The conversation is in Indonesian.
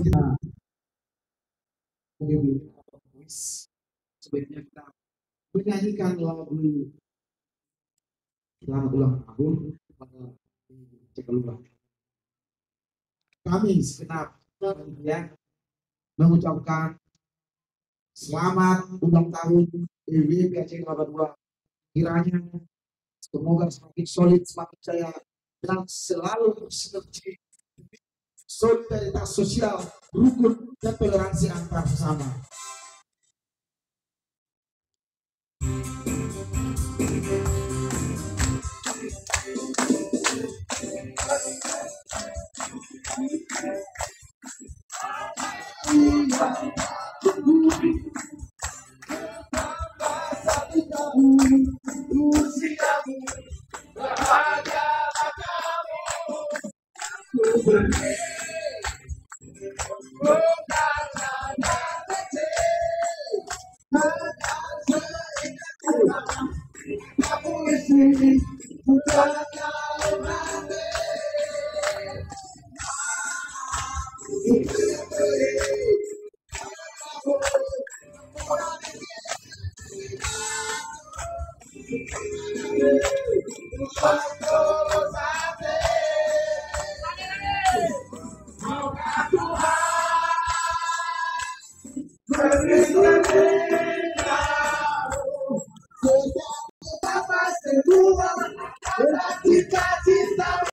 kita menyebut kuis, sebaiknya kita menyanyikan lagu selamat ulang tahun pada Cekaluar. Kami segenap panitia mengucapkan selamat ulang tahun DWP Aceh Kelapa II. Kiranya semoga semakin solid, semakin jaya, dan selalu sinergi, solidaritas sosial, rukun, dan toleransi antar sesama.